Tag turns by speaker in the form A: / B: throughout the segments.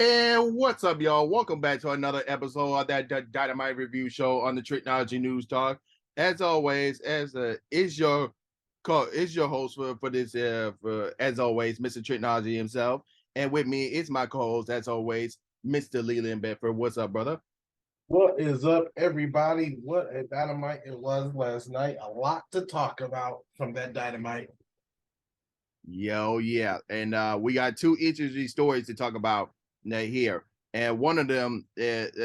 A: And what's up, y'all? Welcome back to another episode of that Dynamite review show on the Tricology News Talk. As always, is your host for this as always, Mr. Tricology himself, and with me is my co-host as always, Mr. Leland Benford. What's up, brother?
B: What is up, everybody? What a dynamite it was last night. A lot to talk about from that dynamite.
A: Yo, yeah, and we got two interesting stories to talk about here, and one of them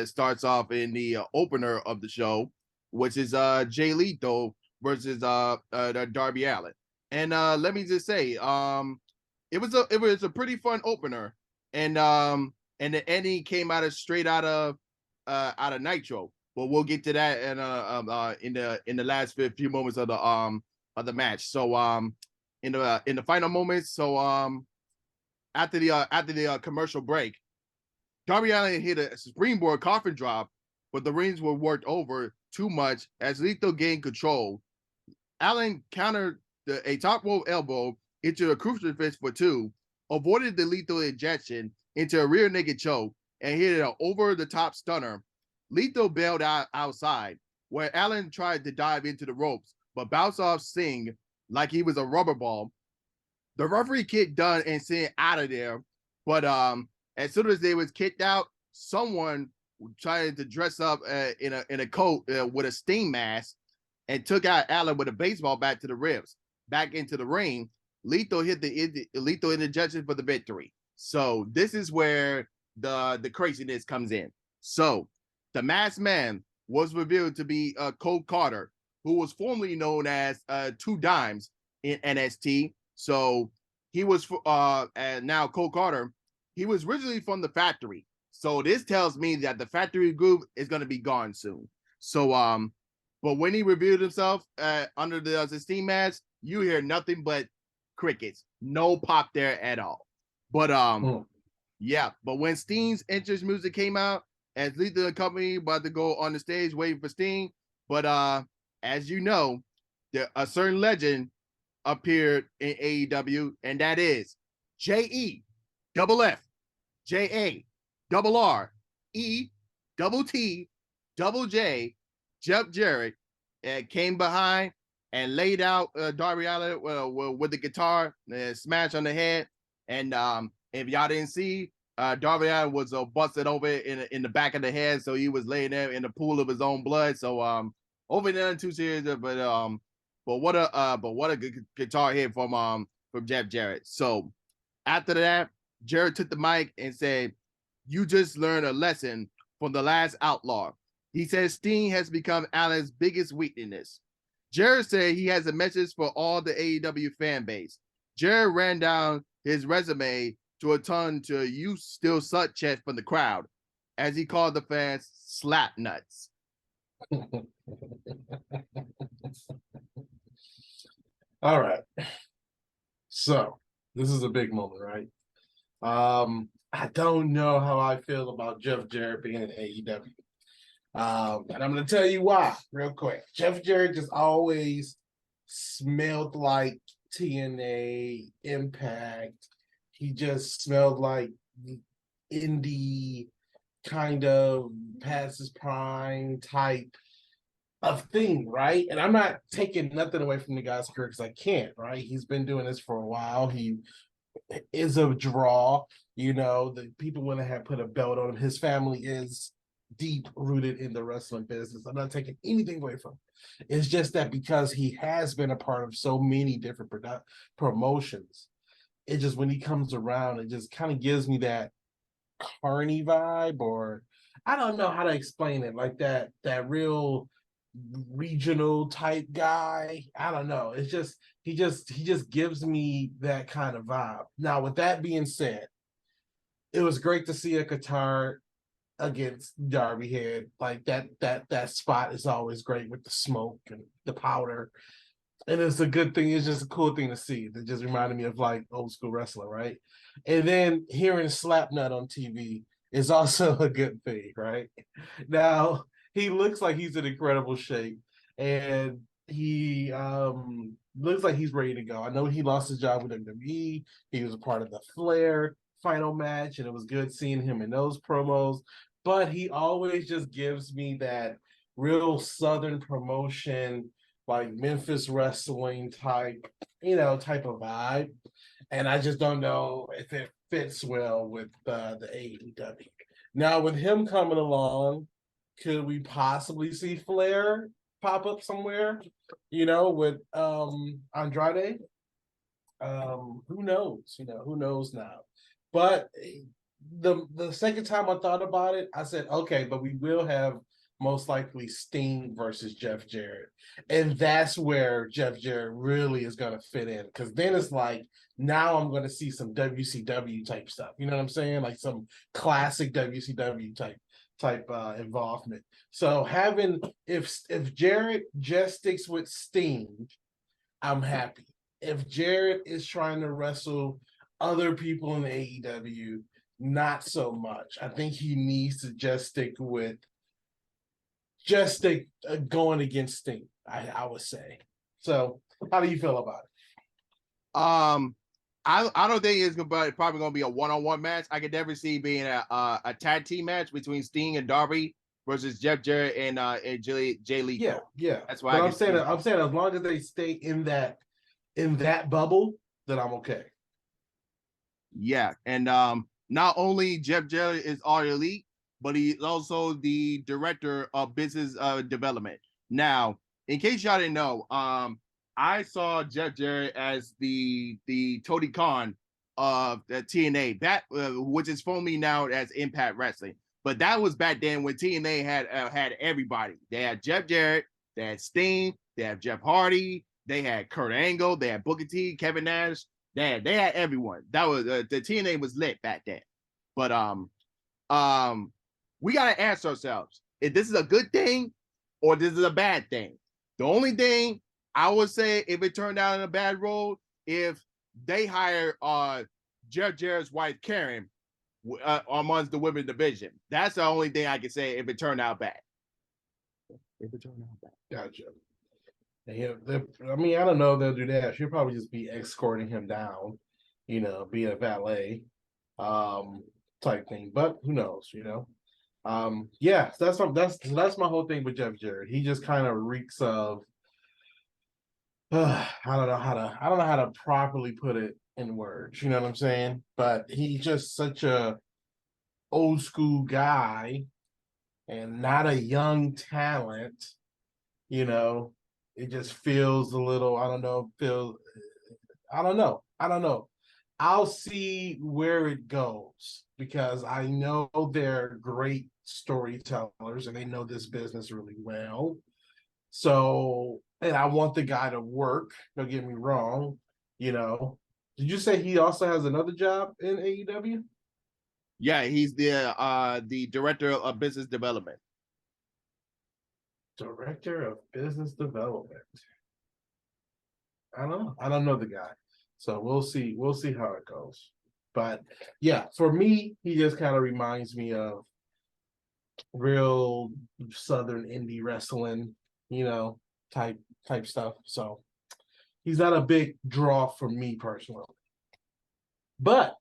A: starts off in the opener of the show, which is Jay Lethal versus Darby Allin. And let me just say, it was a pretty fun opener, and the ending came straight out of Nitro. But we'll get to that in the last few moments of the match. So in the final moments. So after the commercial break, Darby Allin hit a springboard coffin drop, but the rings were worked over too much as Lethal gained control. Allin countered a top rope elbow into a crucifix for two, avoided the lethal injection into a rear naked choke, and hit an over-the-top stunner. Lethal bailed outside, where Allin tried to dive into the ropes, but bounced off Singh like he was a rubber ball. The referee kicked Dunn and Singh out of there, but as soon as they was kicked out, someone tried to dress up in a coat with a steam mask and took out Allin with a baseball bat to the ribs. Back into the ring, Lethal hit the lethal interjection for the victory. So this is where the craziness comes in. So the masked man was revealed to be Cole Carter, who was formerly known as Two Dimes in NXT. So he was and now Cole Carter. He was originally from the Factory. So this tells me that the Factory group is going to be gone soon. So but when he revealed himself under the steam mask, you hear nothing but crickets. No pop there at all. But yeah, but when Steen's entrance music came out, as Lethal and company about to go on the stage waiting for Steen, but as you know, a certain legend appeared in AEW, and that is J-E double F J-A double R-E double T double J, Jeff Jarrett, came behind and laid out Darby Allin with the guitar, smash on the head. And if y'all didn't see, Darby Allin was busted over in the back of the head, so he was laying there in the pool of his own blood. So over there too serious, but what a good guitar hit from Jeff Jarrett. So after that, Jarrett took the mic and said, "You just learned a lesson from the last outlaw." He said Steen has become Allen's biggest weakness. Jarrett said he has a message for all the AEW fan base. Jarrett ran down his resume to a ton to "you still suck" chest from the crowd, as he called the fans slap nuts.
B: All right. So this is a big moment, right? I don't know how I feel about Jeff Jarrett being in AEW. And I'm going to tell you why, real quick. Jeff Jarrett just always smelled like TNA, Impact. He just smelled like indie, kind of past his prime type of thing, right? And I'm not taking nothing away from the guy's career because I can't, right? He's been doing this for a while. He is a draw. You know, the people want to have put a belt on him. His family is deep rooted in the wrestling business. I'm not taking anything away from him. It's just that because he has been a part of so many different promotions, it just, when he comes around, it just kind of gives me that carny vibe, or I don't know how to explain it, like that real regional type guy. I don't know. It's just he just gives me that kind of vibe. Now, with that being said, it was great to see a Qatar against Darby Head. Like that spot is always great with the smoke and the powder. And it's a good thing. It's just a cool thing to see. That just reminded me of like old school wrestling, right? And then hearing Slapnut on TV is also a good thing, right? Now, he looks like he's in incredible shape, and he looks like he's ready to go. I know he lost his job with WWE. He was a part of the Flair final match, and it was good seeing him in those promos. But he always just gives me that real Southern promotion, like Memphis wrestling type, type of vibe. And I just don't know if it fits well with the AEW. Now, with him coming along, could we possibly see Flair pop up somewhere? With Andrade. Who knows? Who knows now? But the second time I thought about it, I said, okay, but we will have most likely Sting versus Jeff Jarrett. And that's where Jeff Jarrett really is going to fit in. Because then it's like, now I'm going to see some WCW type stuff. You know what I'm saying? Like some classic WCW type involvement. So if Jarrett just sticks with Sting, I'm happy. If Jarrett is trying to wrestle other people in AEW, not so much. I think he needs to just stick going against Sting, I would say. So how do you feel about it?
A: I don't think it's probably gonna be a one-on-one match. I could never see being a tag team match between Sting and Darby versus Jeff Jarrett and Jay Lethal.
B: Yeah.
A: That's why
B: but I'm saying as long as they stay in that bubble, then I'm okay.
A: Yeah, and not only Jeff Jarrett is All Elite, but he's also the director of business development. Now, in case y'all didn't know, I saw Jeff Jarrett as the Tony Khan of the TNA, that which is formerly now as Impact Wrestling. But that was back then when TNA had everybody. They had Jeff Jarrett, they had Sting, they had Jeff Hardy, they had Kurt Angle, they had Booker T, Kevin Nash. They had everyone. That was the TNA was lit back then. But we gotta ask ourselves if this is a good thing or this is a bad thing. The only thing I would say, if it turned out in a bad role, if they hire Jeff Jarrett's wife Karen amongst the women's division. That's the only thing I can say if it turned out bad. If it turned out bad.
B: Gotcha. Yeah, I mean, I don't know if they'll do that. She'll probably just be escorting him down, be a valet, type thing. But who knows, Yeah, that's my whole thing with Jeff Jarrett. He just kind of reeks of I don't know how to properly put it in words. You know what I'm saying? But he's just such a old school guy and not a young talent. It just feels a little. I don't know. I'll see where it goes because I know they're great storytellers and they know this business really well. So, and I want the guy to work. Don't get me wrong. Did you say he also has another job in AEW?
A: Yeah, he's the director of business development.
B: Director of business development. I don't know the guy. So we'll see how it goes. But yeah, for me, he just kind of reminds me of real Southern indie wrestling, type stuff. So he's not a big draw for me personally. But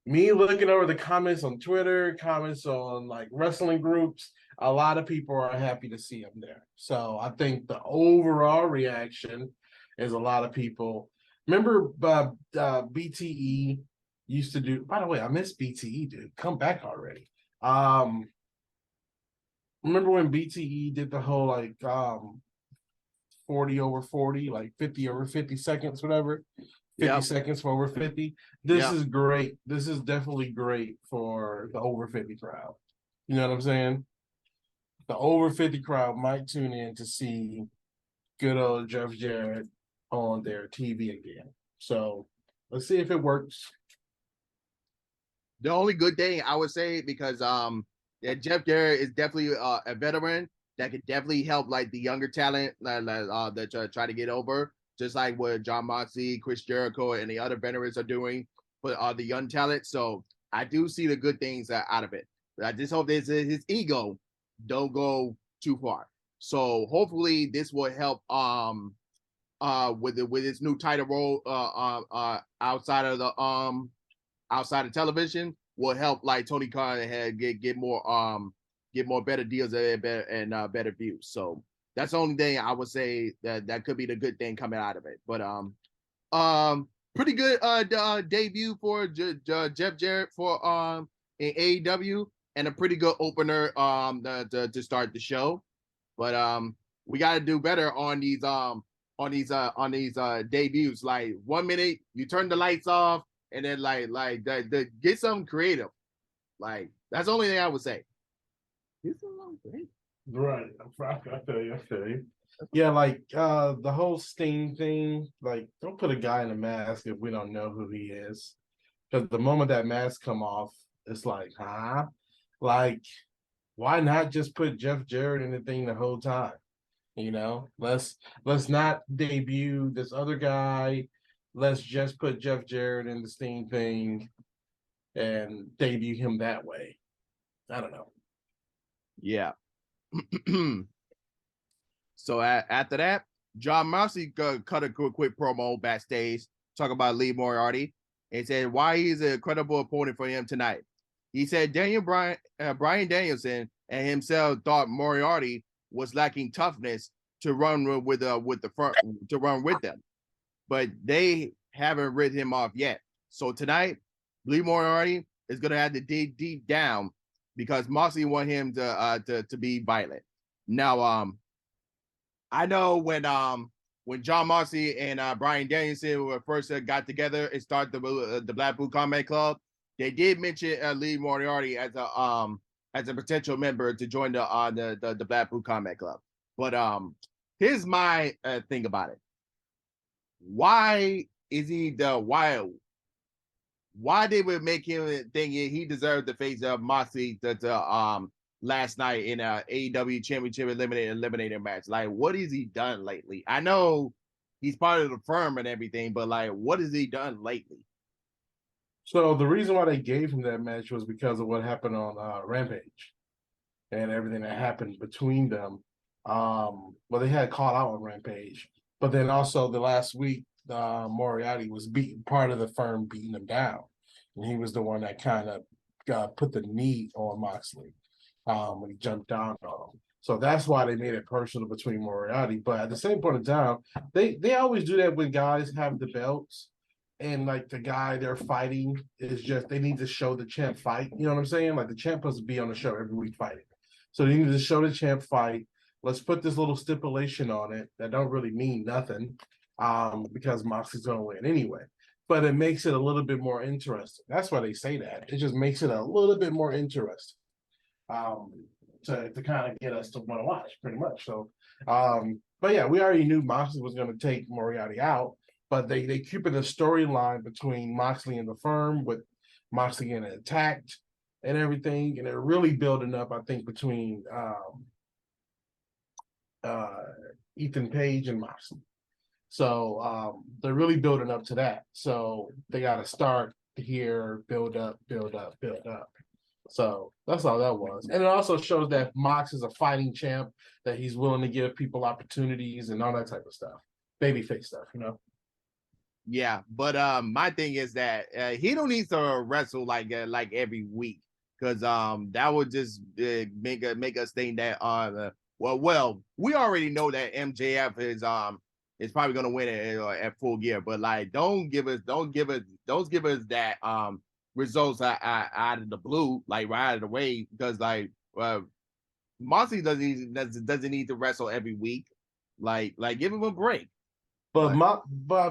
B: me looking over the comments on Twitter, comments on like wrestling groups, a lot of people are happy to see him there. So I think the overall reaction is a lot of people. Remember BTE used to do, by the way, I miss BTE, dude. Come back already. Remember when BTE did the whole like 40 over 40, like 50 over 50 seconds, whatever. 50 seconds for over 50. This is great. This is definitely great for the over 50 crowd. You know what I'm saying? The over 50 crowd might tune in to see good old Jeff Jarrett on their TV again. So let's see if it works.
A: The only good thing I would say, because Jeff Jarrett is definitely a veteran that could definitely help like the younger talent that try to get over, just like what John Moxley, Chris Jericho, and the other veterans are doing for the young talent. So I do see the good things out of it. But I just hope his ego don't go too far. So hopefully this will help with his new title role outside of outside of television will help like Tony Khan get more better deals and better views. So that's the only thing I would say that could be the good thing coming out of it. But pretty good debut for Jeff Jarrett for in AEW, and a pretty good opener to start the show. But we got to do better on these debuts. Like 1 minute you turn the lights off, and then get something creative. Like that's the only thing I would say.
B: Right. I feel you. Yeah, like the whole Sting thing, like don't put a guy in a mask if we don't know who he is. Because the moment that mask come off, it's like, huh? Like, why not just put Jeff Jarrett in the thing the whole time? You know, let's not debut this other guy. Let's just put Jeff Jarrett in the Sting thing and debut him that way. I don't know.
A: Yeah. So after that, John Moxley cut a quick promo backstage talking about Lee Moriarty and said why he's a credible opponent for him tonight. He said Brian Danielson and himself thought Moriarty was lacking toughness to run with the front to run with them, but they haven't rid him off yet. So tonight, Lee Moriarty is gonna have to dig deep down because Moxley want him to be violent. Now, I know when John Moxley and Brian Danielson first got together and started the Blackpool Combat Club, they did mention Lee Moriarty as a potential member to join the Blackpool Combat Club. But here's my thing about it. Why is he the wild? Why they would make him think he deserved the face of Moxley last night in a AEW Championship eliminator match? Like, what has he done lately? I know he's part of the firm and everything, but like, what has he done lately?
B: So the reason why they gave him that match was because of what happened on Rampage and everything that happened between them. Well, they had caught out on Rampage, but then also the last week, Moriarty was part of the firm beating him down, and he was the one that kind of put the knee on Moxley when he jumped down on him. So that's why they made it personal between Moriarty. But at the same point in time, they always do that when guys have the belts and like the guy they're fighting is just they need to show the champ fight. You know what I'm saying? Like the champ supposed to be on the show every week fighting. So they need to show the champ fight. Let's put this little stipulation on it that don't really mean nothing because Moxley's going to win anyway. But it makes it a little bit more interesting. That's why they say that. It just makes it a little bit more interesting to kind of get us to want to watch, pretty much. So, but yeah, we already knew Moxley was going to take Moriarty out, but they keep it a storyline between Moxley and the firm with Moxley getting attacked and everything, and they're really building up, I think, between Ethan Page and Moxley. So they're really building up to that. So they got to start here, build up. So that's all that was. And it also shows that Mox is a fighting champ, that he's willing to give people opportunities and all that type of stuff. Babyface stuff, you know?
A: Yeah, but my thing is that he don't need to wrestle like every week because that would just make us think that well, we already know that MJF is probably gonna win it at Full Gear, but like don't give us that results out of the blue, like right out of the way, because like Moxley doesn't need to wrestle every week. Like give him a break.
B: But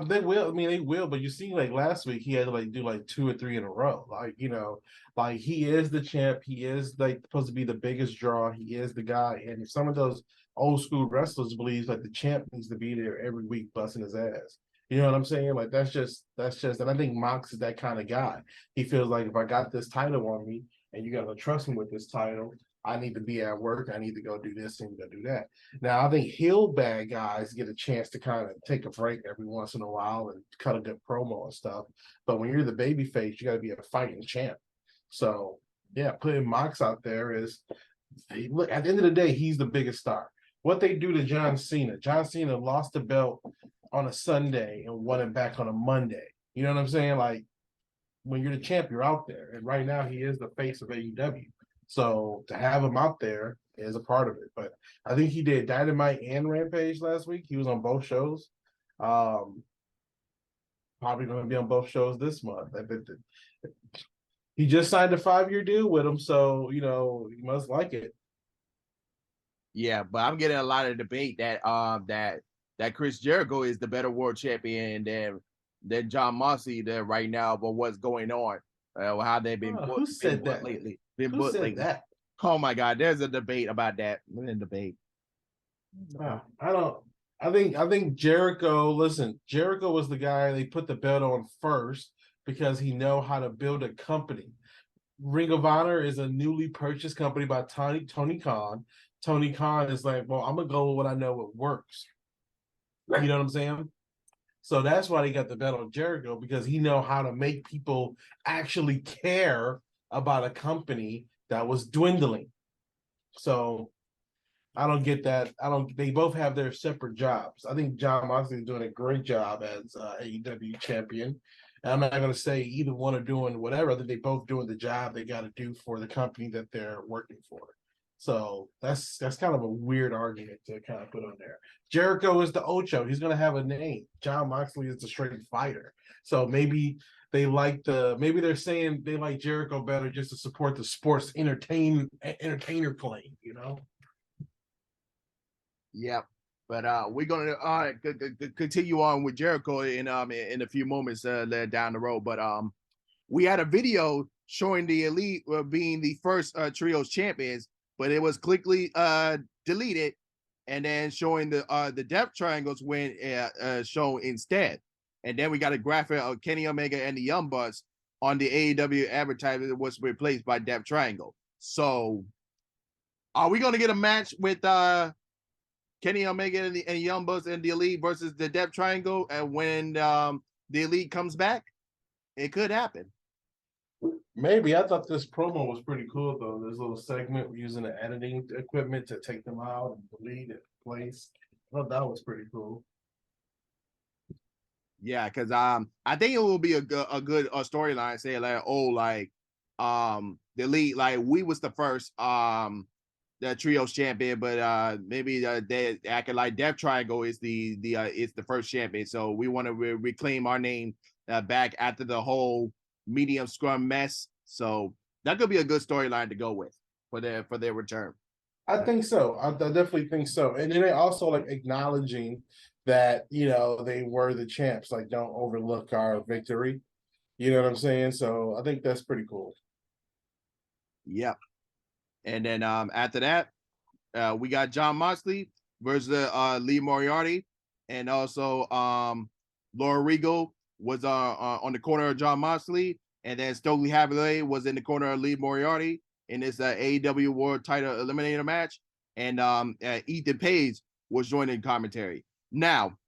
B: they will. I mean, they will. But you see, like last week, he had to like do like 2 or 3 in a row. Like like he is the champ. He is like supposed to be the biggest draw. He is the guy. And if some of those old school wrestlers believes like the champ needs to be there every week, busting his ass. You know what I'm saying? Like that's just. And I think Mox is that kind of guy. He feels like if I got this title on me, and you got to trust me with this title, I need to be at work. I need to go do this and go do that. Now, I think heel bad guys get a chance to kind of take a break every once in a while and cut a good promo and stuff. But when you're the baby face, you got to be a fighting champ. So, yeah, putting Mox out there is, look, at the end of the day, he's the biggest star. What they do to John Cena lost the belt on a Sunday and won it back on a Monday. You know what I'm saying? Like, when you're the champ, you're out there. And right now, he is the face of AEW. So to have him out there is a part of it. But I think he did Dynamite and Rampage last week. He was on both shows. Um, Probably going to be on both shows this month. He just signed a 5-year deal with him, so he must like it.
A: Yeah, but I'm getting a lot of debate that Chris Jericho is the better world champion than John Moxley there right now. But what's going on? How they've been
B: Who said that
A: lately?
B: Who said that?
A: Oh my God, there's a debate about that. In debate.
B: I don't. I think Jericho. Listen, Jericho was the guy they put the belt on first because he know how to build a company. Ring of Honor is a newly purchased company by Tony Khan. Tony Khan is like, well, I'm gonna go with what I know what works. You know what I'm saying? So that's why they got the bet on Jericho, because he know how to make people actually care about a company that was dwindling. So I don't get that. They both have their separate jobs. I think John Moxley is doing a great job as AEW champion. And I'm not going to say either one are doing whatever. I think they both doing the job they got to do for the company that they're working for. So that's kind of a weird argument to kind of put on there. Jericho is the Ocho. He's going to have a name. John Moxley is the straight fighter. So maybe they're saying they like Jericho better just to support the sports entertainer claim,
A: Yep. But we're gonna continue on with Jericho in a few moments down the road. But we had a video showing the Elite being the first trios champions, but it was quickly deleted, and then showing the Death Triangles win shown instead. And then we got a graphic of Kenny Omega and the Young Bucks on the AEW advertisement that was replaced by Death Triangle. So are we gonna get a match with Kenny Omega and the Young Bucks and the Elite versus the Death Triangle, and when the Elite comes back, it could happen.
B: Maybe. I thought this promo was pretty cool though. This little segment using the editing equipment to take them out and delete and place. I thought that was pretty cool.
A: Yeah, because I think it will be a good storyline. Say the Elite, like we was the first the trios champion, but maybe they acting like Death Triangle is the first champion. So we want to reclaim our name back after the whole medium scrum mess. So that could be a good storyline to go with for their return.
B: I think so. I definitely think so. And then they also like acknowledging that they were the champs. Like, don't overlook our victory. You know what I'm saying? So I think that's pretty cool.
A: Yep. And then after that, we got John Moxley versus Lee Moriarty, and also Laura Regal was on the corner of John Moxley, and then Stokely Hathaway was in the corner of Lee Moriarty in this AEW World Title Eliminator match, and Ethan Page was joining commentary. Now,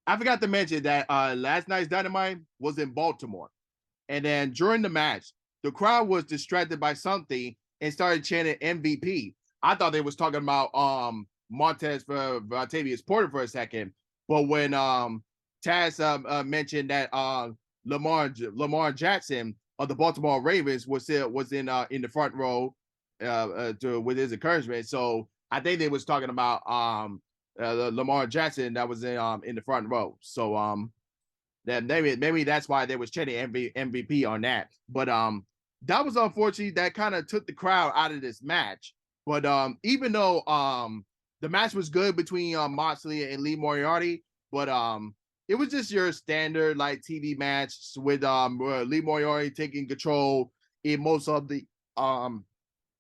A: I forgot to mention that last night's Dynamite was in Baltimore, and then during the match, the crowd was distracted by something and started chanting MVP. I thought they was talking about Montez for Octavius Porter for a second, but when Taz mentioned that Lamar Jackson of the Baltimore Ravens was in the front row with his encouragement, so I think they was talking about Lamar Jackson that was in the front row. So that maybe that's why they was chanting MVP on that, but that was unfortunate. That kind of took the crowd out of this match. But even though the match was good between Moxley and Lee Moriarty, but it was just your standard like TV match with Lee Moriarty taking control in most of the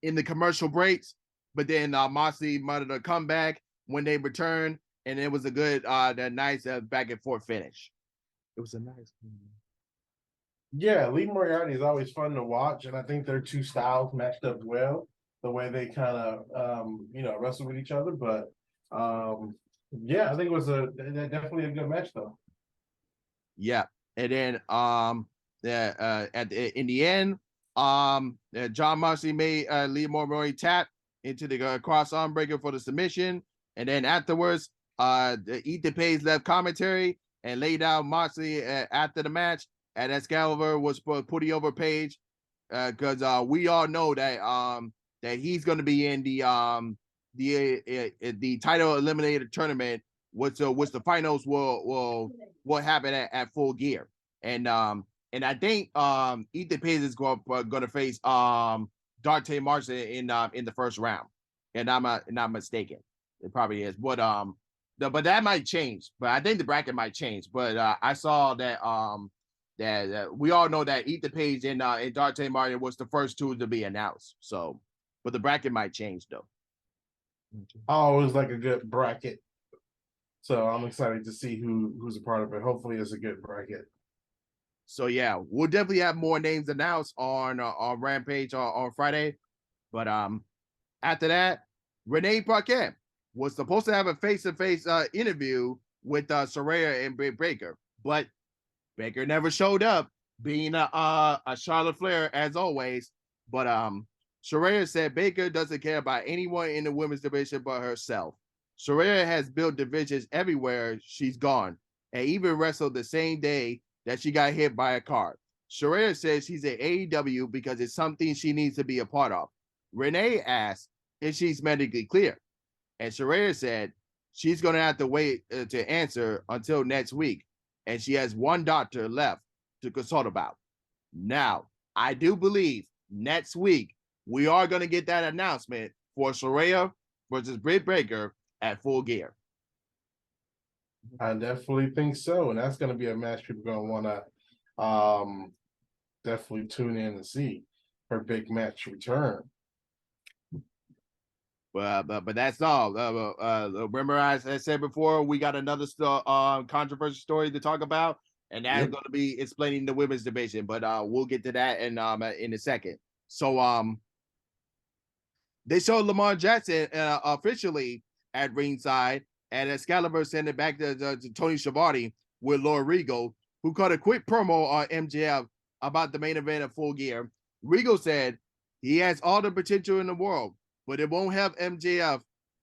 A: in the commercial breaks. But then Moxley muttered a comeback when they returned, and it was a good, nice back and forth finish. It was a nice.
B: Yeah, Lee Moriarty is always fun to watch, and I think their two styles matched up well. The way they kind of wrestle with each other, but yeah, I think it was definitely a good match though.
A: Yeah, and then in the end, John Moxley made Lee Moriarty tap into the cross arm breaker for the submission, and then afterwards, Ethan Page left commentary and laid out Moxley after the match and Excalibur was putting over Page because we all know that that he's going to be in the title eliminator tournament, which the finals will happen at Full Gear, and I think Ethan Page is going to face Dante Martin in the first round, and I'm not mistaken. It probably is, but but that might change. But I think the bracket might change. But I saw that that we all know that Ethan Page and Dante Martin was the first two to be announced. So, but the bracket might change though.
B: I always like a good bracket, so I'm excited to see who's a part of it. Hopefully, it's a good bracket.
A: So yeah, we'll definitely have more names announced on Rampage on Friday. But after that, Renee Paquette was supposed to have a face-to-face interview with Saraya and Britt Baker, but Baker never showed up, being a Charlotte Flair as always. But Saraya said Baker doesn't care about anyone in the women's division but herself. Saraya has built divisions everywhere she's gone, and even wrestled the same day that she got hit by a car. Saraya says she's at AEW because it's something she needs to be a part of. Renee asked if she's medically clear, and Saraya said she's going to have to wait to answer until next week, and she has one doctor left to consult about. Now, I do believe next week we are going to get that announcement for Saraya versus Britt Baker at Full Gear.
B: I definitely think so, and that's going to be a match people are going to want to definitely tune in and see her big match return.
A: But that's all. Remember, I said before, we got another controversial story to talk about, and that's going to be explaining the women's division. But we'll get to that in a second. So they showed Lamar Jackson officially at ringside, and Excalibur sent it back to Tony Schiavone with Laura Regal, who cut a quick promo on MJF about the main event of Full Gear. Regal said he has all the potential in the world, but it won't have MJF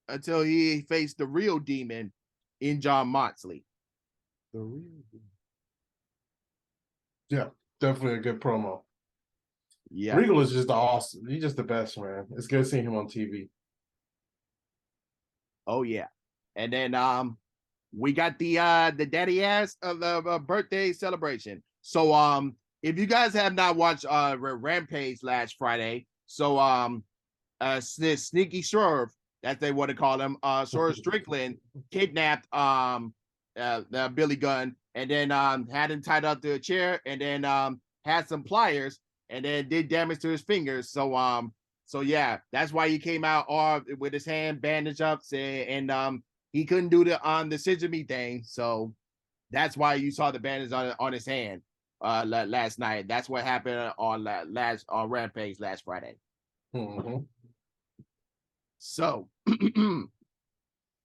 A: until he faced the real demon in John Moxley. The real demon.
B: Yeah, definitely a good promo.
A: Yeah.
B: Regal is just awesome. He's just the best, man. It's good seeing him on TV.
A: Oh yeah. And then we got the daddy ass of the birthday celebration. So if you guys have not watched Rampage last Friday, so Sneaky Swerve, as they want to call him, Swerve Strickland kidnapped Billy Gunn, and then had him tied up to a chair, and then had some pliers, and then did damage to his fingers. So yeah, that's why he came out with his hand bandaged up, and he couldn't do the scissor me thing. So that's why you saw the bandage on his hand last night. That's what happened on Rampage last Friday.
B: Mm-hmm.
A: So the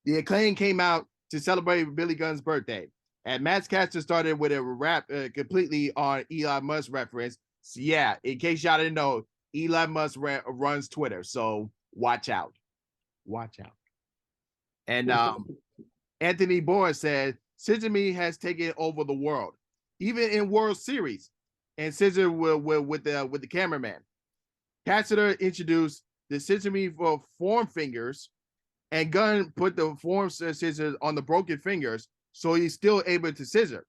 A: Acclaim came out to celebrate Billy Gunn's birthday, and Matt Caster started with a rap completely on Elon Musk reference. So yeah, in case y'all didn't know, Elon Musk runs Twitter, so watch out. And Anthony Bourne said, "Scissor Me has taken over the world, even in World Series." And Scissor with the cameraman. Cassidy introduced the Scissor Me for form fingers, and Gunn put the form scissors on the broken fingers, so he's still able to scissor.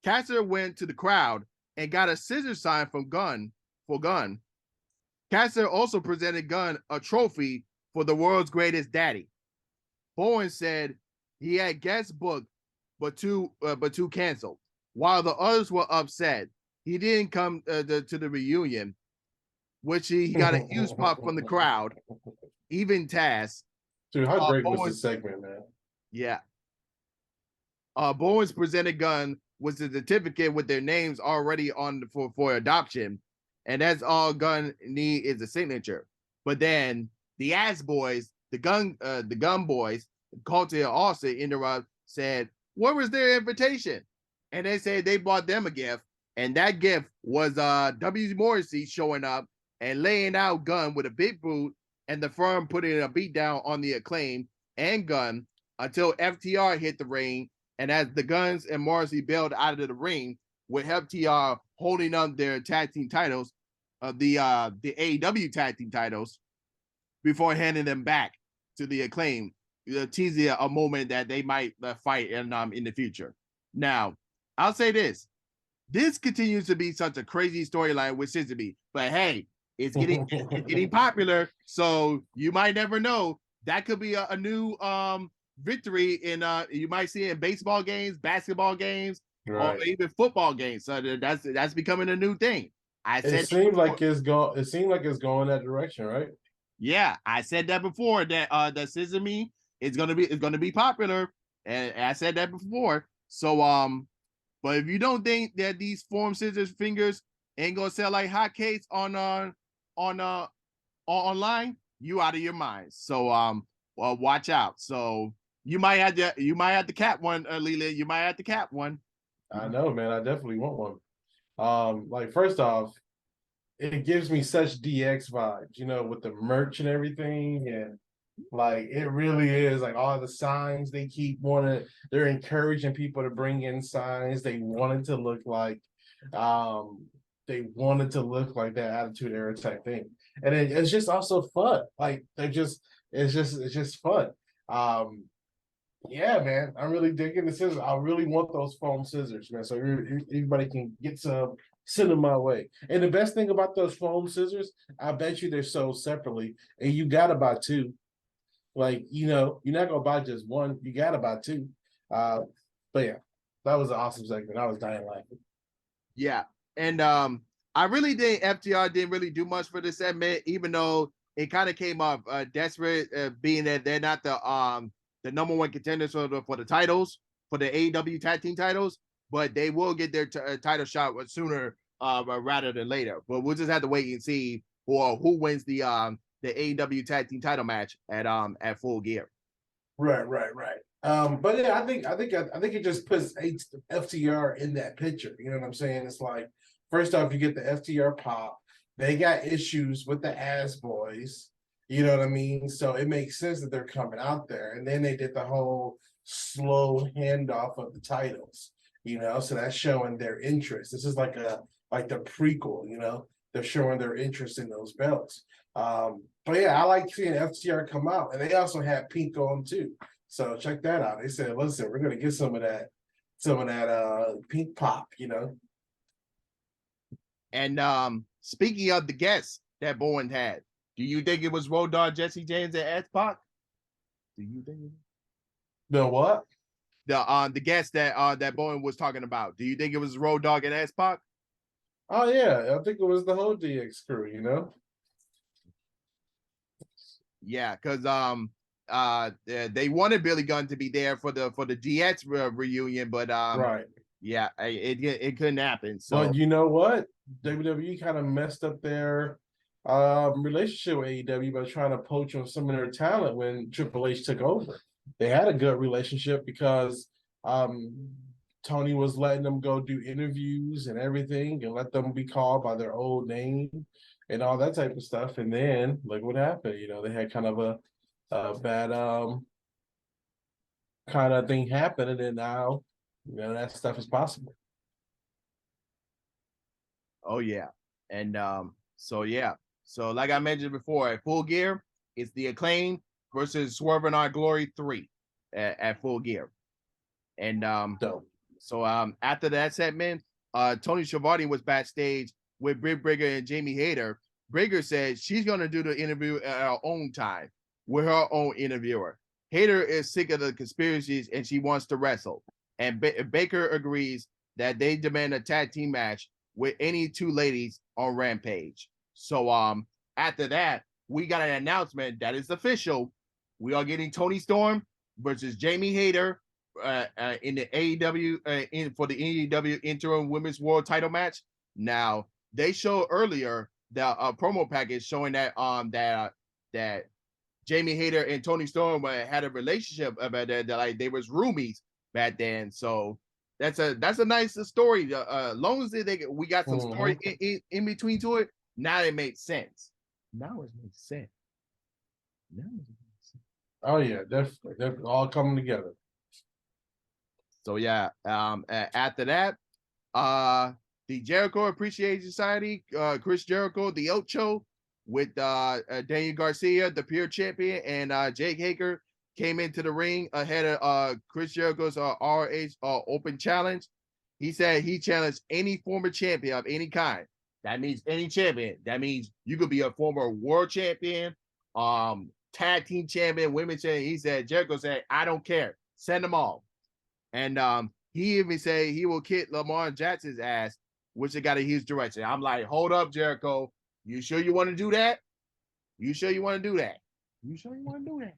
A: Cassidy went to the crowd and got a scissor sign from Gunn for Gunn. Cassidy also presented Gunn a trophy for the world's greatest daddy. Bowen said he had guests booked, but two canceled. While the others were upset, he didn't come to the reunion, which he got a huge pop from the crowd, even Taz.
B: Dude, how great was this segment, man?
A: Yeah. Bowens presented Gunn with the certificate with their names already on for adoption, and that's all Gunn need is a signature. But then the Ass Boys, the Gun Boys, Colton and Austin interrupt, said, "Where was their invitation?" And they said they bought them a gift, and that gift was W. Morrissey showing up and laying out Gunn with a big boot, and the firm putting a beat down on the Acclaim and Gunn until FTR hit the ring. And as the Guns and Morrissey bailed out of the ring, with FTR holding up their tag team titles, the AEW tag team titles, before handing them back to the Acclaim, teasing a moment that they might fight in the future. Now, I'll say this: this continues to be such a crazy storyline with Scissorby, but hey, it's getting popular, so you might never know. That could be a new victory in you might see it in baseball games, basketball games, or even football games. So that's becoming a new thing.
B: It seems like it's going. It seems like it's going that direction, right?
A: Yeah, I said that before that that Sesame is gonna be popular, and I said that before. So but if you don't think that these foam scissors fingers ain't gonna sell like hotcakes on online, you out of your mind. So well, watch out. So you might have to cap one, Leland. You might have to cap one.
B: I know, man. I definitely want one. Like first off, it gives me such DX vibes, you know, with the merch and everything, and like it really is like all the signs they keep wanting. They're encouraging people to bring in signs. They wanted to look like, they wanted to look like that Attitude Era type thing, and it's just also fun. Like it's just fun. Um, yeah, man, I'm really digging the scissors. I really want those foam scissors, man. So everybody can get some, send them my way. And the best thing about those foam scissors, I bet you they're sold separately, and you gotta buy two. Like, you know, you're not gonna buy just one, you gotta buy two. But yeah, that was an awesome segment. I was dying laughing.
A: Yeah, and I really think FTR didn't really do much for this segment, even though it kind of came up desperate, being that they're not the number one contenders for the titles, for the AEW tag team titles, but they will get their title shot sooner rather than later. But we'll just have to wait and see who wins the AEW tag team title match at Full Gear.
B: Right. But yeah, I think it just puts FTR in that picture. You know what I'm saying? It's like, first off, you get the FTR pop. They got issues with the Ass Boys. You know what I mean? So it makes sense that they're coming out there. And then they did the whole slow handoff of the titles. You know, so that's showing their interest. This is like the prequel. You know, they're showing their interest in those belts. But yeah, I like seeing FTR come out, and they also had Pink on too. So check that out. They said, listen, we're gonna get some of that pink pop, you know.
A: And speaking of the guests that Bowen had, do you think it was Road Dogg, Jesse James, and X-Pac? Do you think it was?
B: The what?
A: The guest that Bowen was talking about. Do you think it was Road Dogg and X-Pac?
B: Oh yeah, I think it was the whole DX crew, you know.
A: Yeah, because they wanted Billy Gunn to be there for the DX reunion, but
B: right.
A: Yeah, it couldn't happen. So,
B: but you know what? WWE kind of messed up their relationship with AEW by trying to poach on some of their talent when Triple H took over. They had a good relationship because Tony was letting them go do interviews and everything and let them be called by their old name and all that type of stuff. And then look what happened. You know, they had kind of a bad kind of thing happen, and then now, you know, that stuff is possible.
A: Oh yeah. And so like I mentioned before, at Full Gear, it's the Acclaim versus Swerve in Our Glory 3 at Full Gear. And so after that segment, Tony Schiavone was backstage with Britt Baker and Jamie Hayter. Baker said she's gonna do the interview at her own time with her own interviewer. Hayter is sick of the conspiracies and she wants to wrestle. And Baker agrees that they demand a tag team match with any two ladies on Rampage. So after that, we got an announcement that is official. We are getting Toni Storm versus Jamie Hayter in the AEW for the AEW interim women's world title match. Now they showed earlier the promo package showing that that Jamie Hayter and Toni Storm had a relationship about that like they was roomies back then. So that's a nice story. Long as we got some story in between to it, now it makes sense. Now it makes sense.
B: Oh yeah, definitely all coming together.
A: So yeah, after that, the Jericho Appreciation Society, Chris Jericho, the Ocho, with Daniel Garcia, the pure champion, and Jake Hager came into the ring ahead of Chris Jericho's RH Open Challenge. He said he challenged any former champion of any kind. That means any champion. That means you could be a former world champion, tag team champion, women's champion. He said, Jericho said, I don't care. Send them all. And he even said he will kick Lamar Jackson's ass, which it got a huge direction. I'm like, hold up, Jericho. You sure you want to do that? You sure you want to do that? You sure you want to do that?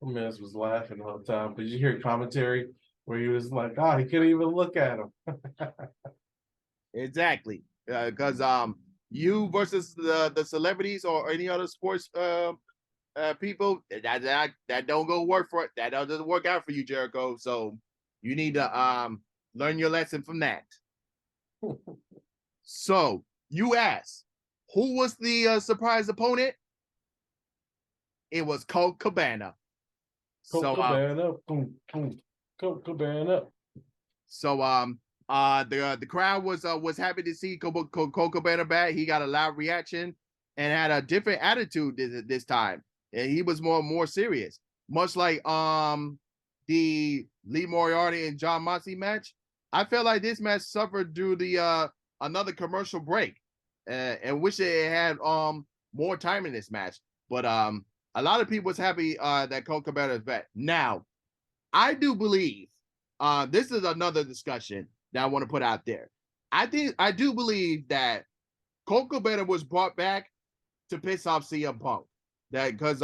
B: Miz was laughing the whole time. Did you hear commentary where he was like, he couldn't even look at him?
A: Exactly. Because you versus the celebrities or any other sports people, that don't go work for it. That doesn't work out for you, Jericho. So you need to learn your lesson from that. So you asked, who was the surprise opponent? It was Colt Cabana.
B: Colt Cabana, Colt Cabana.
A: So the crowd was happy to see Colt Cabana back. He got a loud reaction and had a different attitude this time. And he was more serious, much like the Lee Moriarty and John Moxley match. I felt like this match suffered due the another commercial break, and wish it had more time in this match. But a lot of people was happy that Colt Cabana is back. Now, I do believe this is another discussion that I want to put out there. I do believe that Colt Cabana was brought back to piss off CM Punk. That because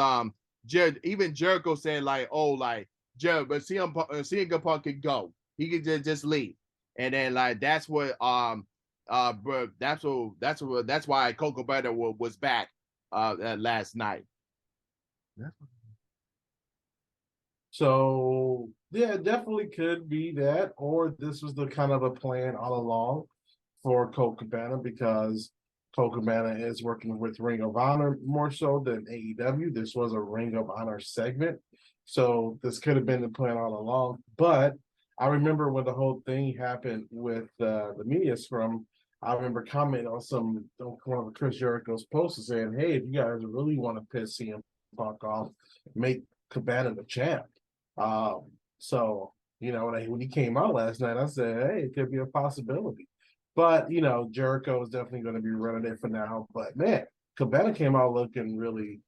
A: even Jericho said like, oh, like Jericho, but CM Punk can go. He can just leave. And then like that's what but that's why Colt Cabana was back last night.
B: So yeah, it definitely could be that, or this was the kind of a plan all along for Colt Cabana because Colt Cabana is working with Ring of Honor more so than AEW. This was a Ring of Honor segment, so this could have been the plan all along. But I remember when the whole thing happened with the media scrum. I remember commenting on one of Chris Jericho's posts saying, "Hey, if you guys really want to piss CM Punk off, make Cabana the champ." So when he came out last night, I said, "Hey, it could be a possibility." But Jericho is definitely going to be running it for now. But man, Cabana came out looking really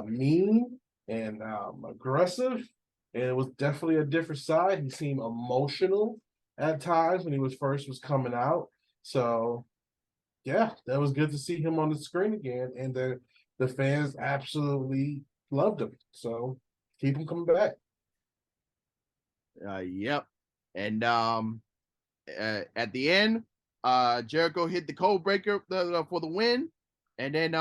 B: mean and aggressive, and it was definitely a different side. He seemed emotional at times when he was coming out. So yeah, that was good to see him on the screen again, and the fans absolutely loved him. So keep him coming back.
A: Yep. And at the end, Jericho hit the code breaker for the win. And then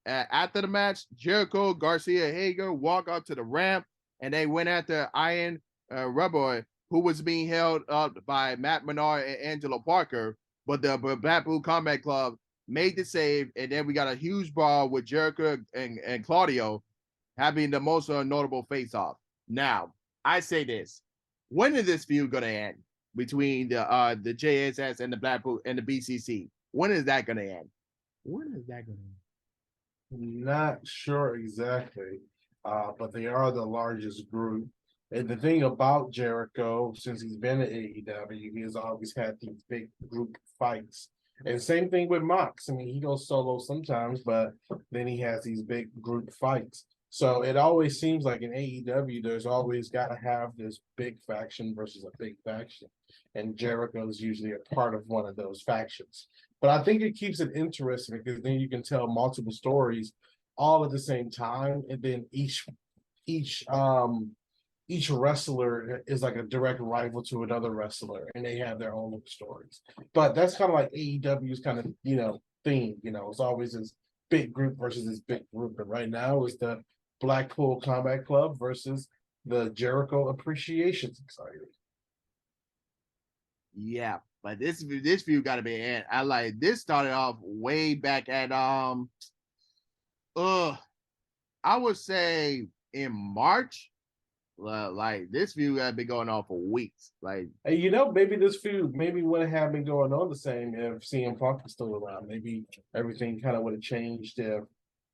A: after the match, Jericho, Garcia, Hager walk out to the ramp, and they went after Iron Rubber, who was being held up by Matt Menard and Angelo Parker. But the Blackpool Combat Club made the save, and then we got a huge brawl with Jericho and Claudio having the most notable face-off. Now, I say this: when is this feud gonna end between the JSS and the Blackpool and the BCC? When is that gonna end? When is that gonna end?
B: Not sure exactly, but they are the largest group. And the thing about Jericho, since he's been at AEW, he has always had these big group fights. And same thing with Mox. I mean, he goes solo sometimes, but then he has these big group fights. So it always seems like in AEW, there's always got to have this big faction versus a big faction. And Jericho is usually a part of one of those factions. But I think it keeps it interesting because then you can tell multiple stories all at the same time. And then each wrestler is like a direct rival to another wrestler, and they have their own stories. But that's kind of like AEW's kind of theme. It's always this big group versus this big group. And right now is the Blackpool Combat Club versus the Jericho Appreciation Society.
A: Yeah, but this feud got to be in. I like this started off way back at I would say in March. Like this feud had been going on for weeks. Like,
B: And maybe this feud maybe would have been going on the same if CM Punk was still around. Maybe everything kind of would have changed if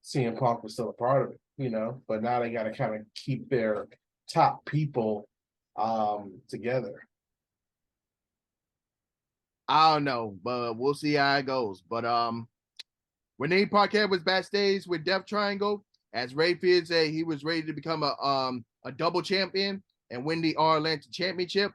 B: CM Punk was still a part of it, But now they got to kind of keep their top people together.
A: I don't know, but we'll see how it goes. But Renee Paquette was backstage with Death Triangle, as Ray Field said he was ready to become a double champion and win the All Atlantic Championship.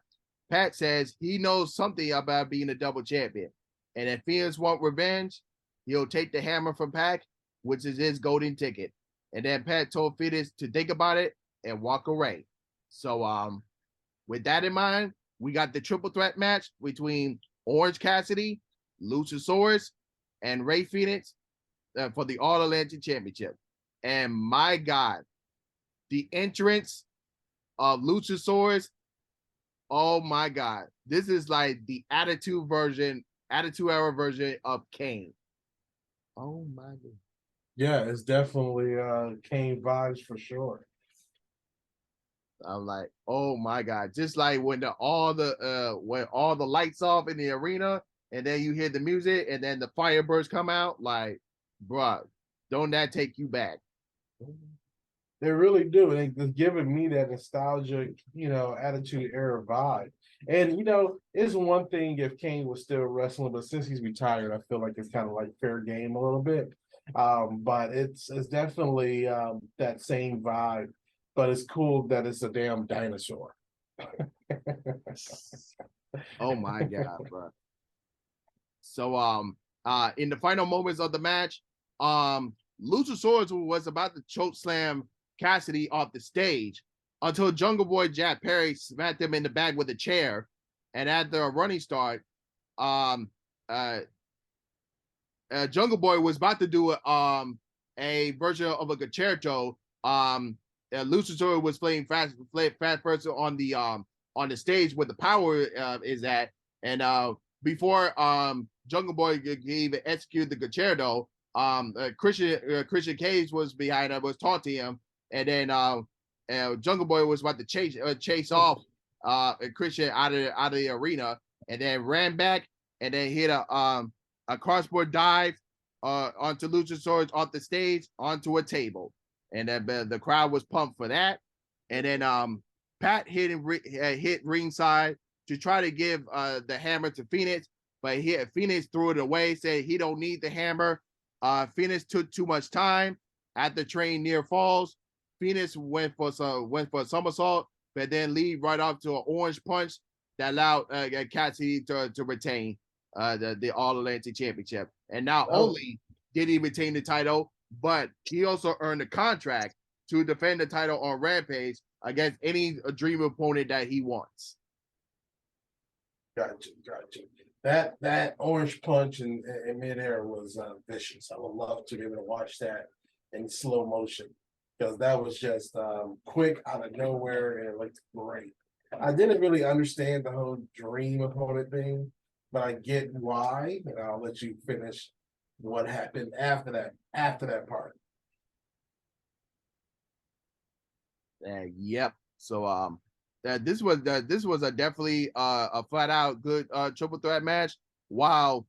A: Pat says he knows something about being a double champion, and if Fiends want revenge, he'll take the hammer from Pac, which is his golden ticket. And then Pat told Fiends to think about it and walk away. So with that in mind, we got the triple threat match between Orange Cassidy, Luchasaurus, and Ray Phoenix for the All Atlantic Championship. And my God, the entrance of Luchasaurus, oh my God. This is like the Attitude Era version of Kane. Oh my God.
B: Yeah, it's definitely Kane vibes for sure.
A: I'm like, oh my God. Just like when all the lights off in the arena and then you hear the music and then the firebirds come out, like, bruh, don't that take you back?
B: They really do. They're giving me that nostalgic, Attitude Era vibe. And it's one thing if Kane was still wrestling, but since he's retired, I feel like it's kind of like fair game a little bit. But it's definitely that same vibe. But it's cool that it's a damn dinosaur.
A: Oh my God, bro. So in the final moments of the match, Luchasaurus was about to choke slam Cassidy off the stage until Jungle Boy Jack Perry smacked him in the back with a chair. And after a running start, Jungle Boy was about to do a version of a concerto. Luchasaurus was playing fast person on the stage where the power is at, and before Jungle Boy could even execute the concerto, Christian Cage was behind him, was taunting him, and then Jungle Boy was about to chase off Christian out of the arena, and then ran back and then hit a crossboard dive onto Luchasaurus off the stage onto a table. And then the crowd was pumped for that. And then Pat hit ringside to try to give the hammer to Phoenix, but Phoenix threw it away, said he don't need the hammer. Phoenix took too much time at the train near falls. Phoenix went for a somersault, but then lead right off to an orange punch that allowed Cassidy to retain the All Atlantic Championship. And not only did he retain the title, but he also earned a contract to defend the title on Rampage against any dream opponent that he wants.
B: Gotcha. That orange punch in midair was vicious. I would love to be able to watch that in slow motion because that was just quick out of nowhere and it looked great. I didn't really understand the whole dream opponent thing, but I get why, and I'll let you finish what happened after that part.
A: Yep. So this was a definitely a flat out good triple threat match. While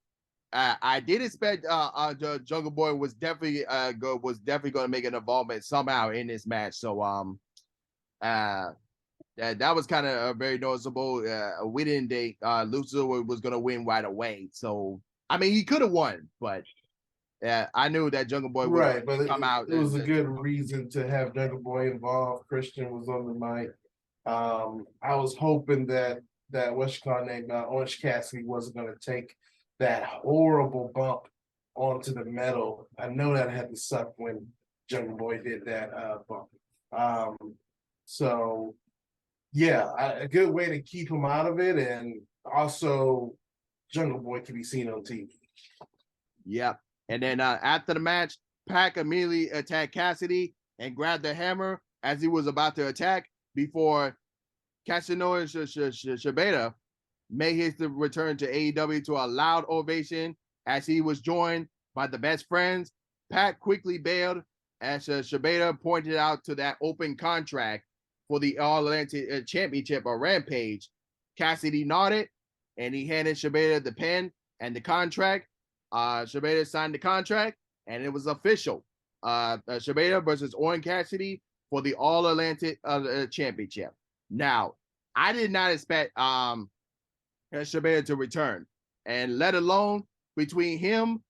A: I did expect Jungle Boy was definitely going to make an involvement somehow in this match. So that was kind of very noticeable. We didn't think Lucha was going to win right away. So I mean, he could have won, but I knew that Jungle Boy would come out.
B: It was a good reason to have Jungle Boy involved. Christian was on the mic. I was hoping that Orange Cassidy wasn't going to take that horrible bump onto the metal. I know that had to suck when Jungle Boy did that bump. So yeah, a good way to keep him out of it, and also Jungle Boy can be seen on TV.
A: Yep. And then after the match, Pac immediately attacked Cassidy and grabbed the hammer as he was about to attack before Katsuyori Shibata made his return to AEW to a loud ovation as he was joined by the best friends. Pac quickly bailed as Shibata pointed out to that open contract for the All Atlantic Championship on Rampage. Cassidy nodded, and he handed Shibata the pen and the contract. Shibata signed the contract, and it was official. Shibata versus Orange Cassidy for the All Atlantic Championship. Now, I did not expect Shibata to return, and let alone between him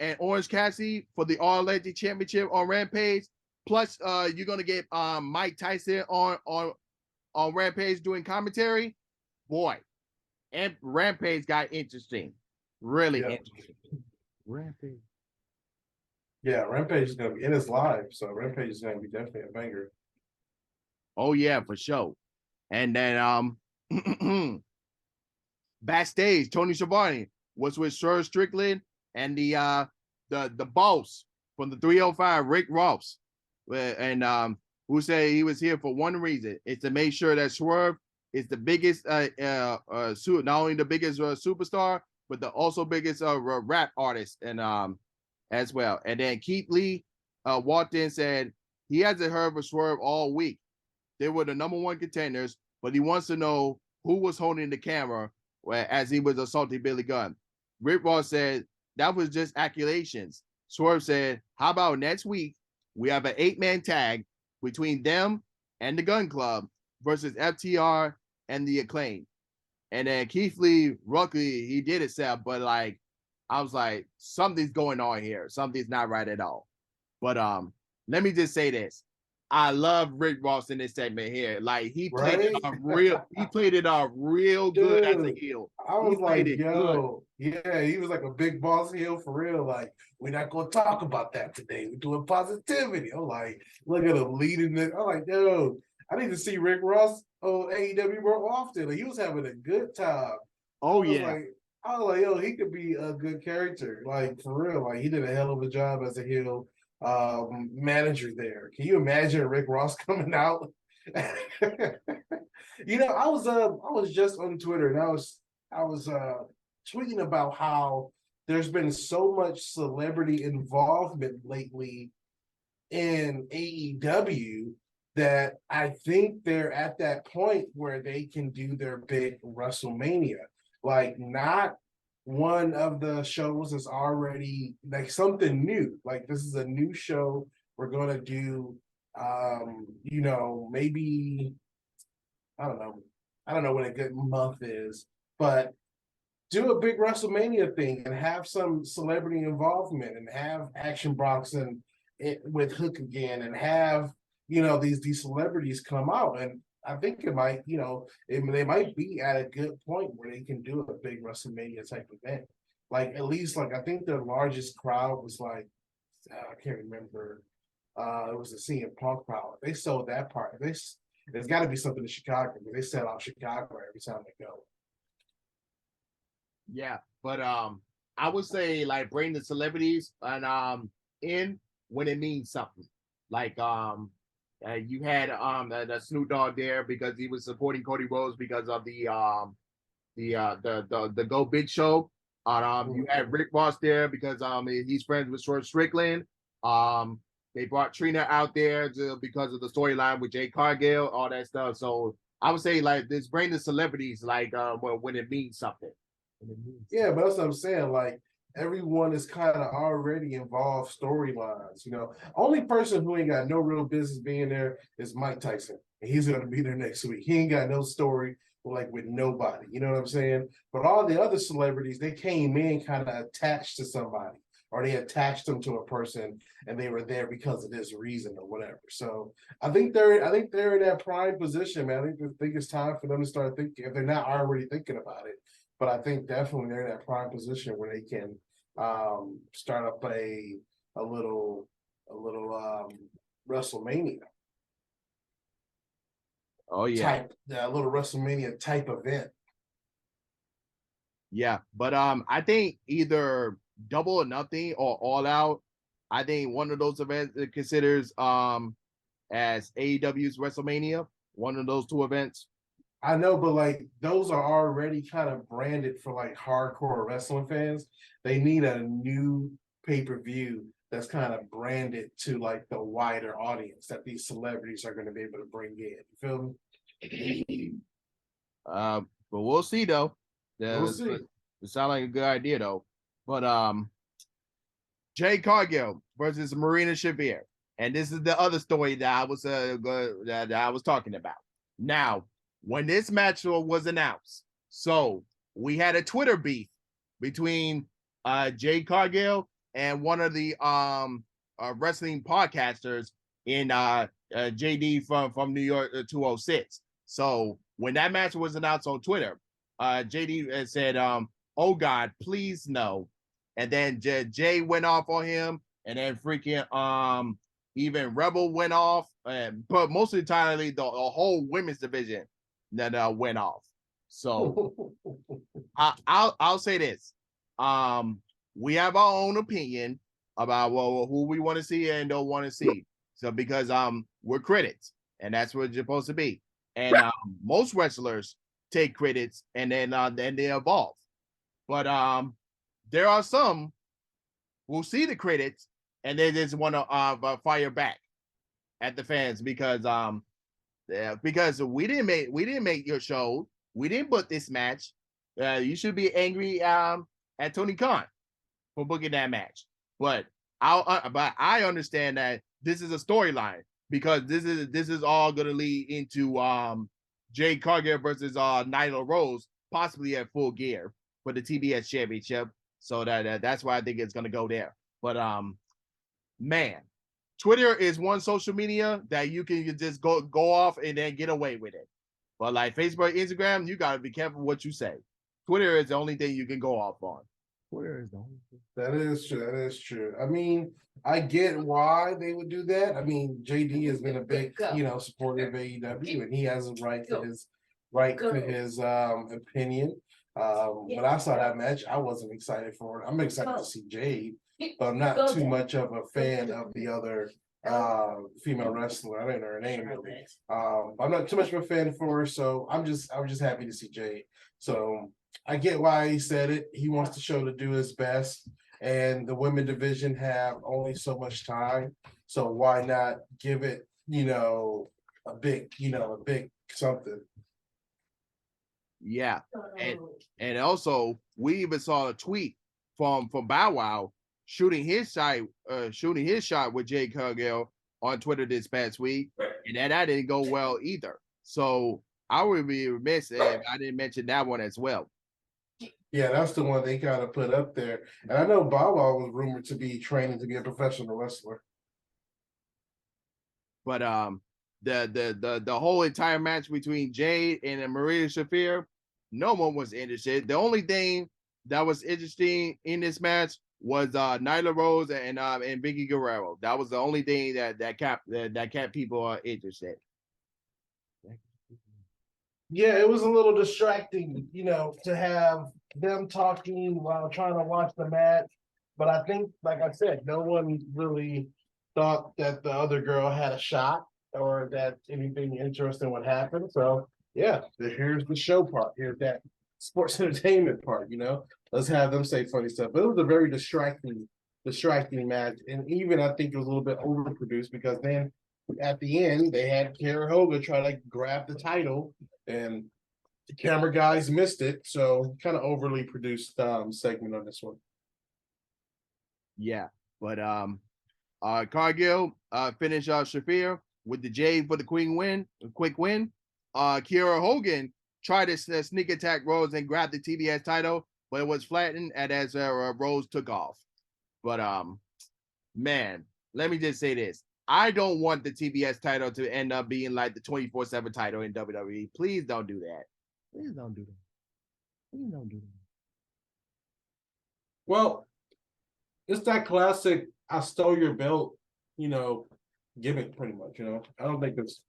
A: and Orange Cassidy for the All Atlantic Championship on Rampage. Plus, you're gonna get Mike Tyson on Rampage doing commentary. Boy, and Rampage got interesting, really interesting. Rampage.
B: Yeah, Rampage is gonna be in his live, so Rampage is gonna be definitely a banger.
A: Oh yeah, for sure. And then backstage, Tony Schiavone was with Sir Strickland and the boss from the 305, Rick Ross, and who said he was here for one reason: it's to make sure that Swerve is the biggest, not only the biggest superstar, but the also biggest rap artist, and as well. And then Keith Lee walked in and said he hasn't heard of Swerve all week. They were the number one contenders, but he wants to know who was holding the camera as he was assaulting Billy Gunn. Rick Ross said that was just accusations. Swerve said, how about next week we have an 8-man tag between them and the Gun Club versus FTR and the Acclaim. And then Keith Lee, luckily, he did accept, but like, I was like, something's going on here. Something's not right at all. But let me just say this. I love Rick Ross in this segment here. Like he played it off real good as a heel.
B: I was like, yo, yeah, he was like a big boss heel for real. Like, we're not gonna talk about that today. We're doing positivity. I'm like, look at him leading it. I'm like, yo, I need to see Rick Ross on AEW more often. Like, he was having a good time.
A: Oh yeah.
B: I was like, yo, he could be a good character. Like for real. Like he did a hell of a job as a heel manager there. Can you imagine Rick Ross coming out? You know, I was just on Twitter and I was tweeting about how there's been so much celebrity involvement lately in AEW that I think they're at that point where they can do their big WrestleMania. Like not one of the shows is already like something new. Like this is a new show. We're gonna do you know, maybe I don't know what a good month is, but do a big WrestleMania thing and have some celebrity involvement and have Action Bronson with Hook again and have, you know, these celebrities come out. And I think it might, you know, they might be at a good point where they can do a big WrestleMania type event. Like at least like I think their largest crowd was like I can't remember. It was the CM Punk crowd. They sold that part. There's got to be something in Chicago. They sell out Chicago every time they go.
A: Yeah, but I would say like bring the celebrities and in when it means something. Like you had the Snoop Dogg there because he was supporting Cody Rhodes because of the Go Big Show. You had Rick Ross there because he's friends with Short Strickland. They brought Trina out there because of the storyline with Jay Cargill, all that stuff. So I would say like this bring the celebrities like when it means something.
B: Yeah, but that's what I'm saying. Like everyone is kind of already involved storylines. You know, only person who ain't got no real business being there is Mike Tyson, and he's gonna be there next week. He ain't got no story like with nobody. You know what I'm saying? But all the other celebrities, they came in kind of attached to somebody, or they attached them to a person, and they were there because of this reason or whatever. So I think they're in that prime position, man. I think it's time for them to start thinking if they're not already thinking about it. But I think definitely they're in that prime position where they can start up a little WrestleMania.
A: Oh yeah,
B: a little WrestleMania type event.
A: Yeah, but I think either Double or Nothing or All Out. I think one of those events it considers as AEW's WrestleMania. One of those two events.
B: I know, but like those are already kind of branded for like hardcore wrestling fans. They need a new pay-per-view that's kind of branded to like the wider audience that these celebrities are going to be able to bring in. You feel me?
A: But we'll see though.
B: We'll see.
A: It sounds like a good idea though. But Jay Cargill versus Marina Shafir, and this is the other story that I was that I was talking about. Now, when this match was announced, so we had a Twitter beef between Jay Cargill and one of the wrestling podcasters in JD from New York 206. So when that match was announced on Twitter, JD said, "Oh God, please no." And then Jay went off on him, and then freaking even Rebel went off, but most entirely the whole women's division that went off. So I'll say this: we have our own opinion about who we want to see and don't want to see. So because we're critics, and that's what you're supposed to be. And most wrestlers take credits and then they evolve. But there are some who see the credits and they just want to fire back at the fans because we didn't make your show. We didn't book this match. You should be angry at Tony Khan for booking that match. But I understand that this is a storyline because this is all going to lead into Jay Cargill versus Nyla Rose, possibly at Full Gear for the TBS Championship. So that's why I think it's going to go there. But man, Twitter is one social media that you can just go off and then get away with it. But like Facebook, Instagram, you got to be careful what you say. Twitter is the only thing you can go off on. Twitter is the only thing.
B: That is true. That is true. I mean, I get why they would do that. I mean, JD has been a big, supporter of AEW, and he has a right to his opinion. When I saw that match, I wasn't excited for it. I'm excited to see Jade, but I'm not too much of a fan of the other female wrestler. I don't know her name really. I'm not too much of a fan for her, so I was just happy to see Jade. So I get why he said it. He wants the show to do his best, and the women division have only so much time. So why not give it, a big something.
A: Yeah, and also we even saw a tweet from Bow Wow shooting his shot with Jay Cargill on Twitter this past week, and that didn't go well either. So I would be remiss if I didn't mention that one as well.
B: Yeah, that's the one they kind of put up there, and I know Bow Wow was rumored to be training to be a professional wrestler.
A: But the whole entire match between Jade and Maria Shafir, no one was interested. The only thing that was interesting in this match was Nyla Rose and Vicky Guerrero. That was the only thing that kept people interested.
B: Yeah, it was a little distracting, to have them talking while trying to watch the match. But I think, like I said, no one really thought that the other girl had a shot or that anything interesting would happen. So yeah, here's the show part. Here's that sports entertainment part. Let's have them say funny stuff. But it was a very distracting match, and even I think it was a little bit overproduced because then at the end they had Kara Hogan try to grab the title, and the camera guys missed it. So kind of overly produced segment on this one.
A: Yeah, but Cargill finished Shafir with the J for the quick win. Kiera Hogan tried to sneak attack Rose and grab the TBS title, but it was flattened as Rose took off. But man, let me just say this. I don't want the TBS title to end up being like the 24/7 title in WWE. Please don't do that. Please don't do that. Please don't do that.
B: Well, it's that classic I stole your belt, gimmick pretty much, I don't think it's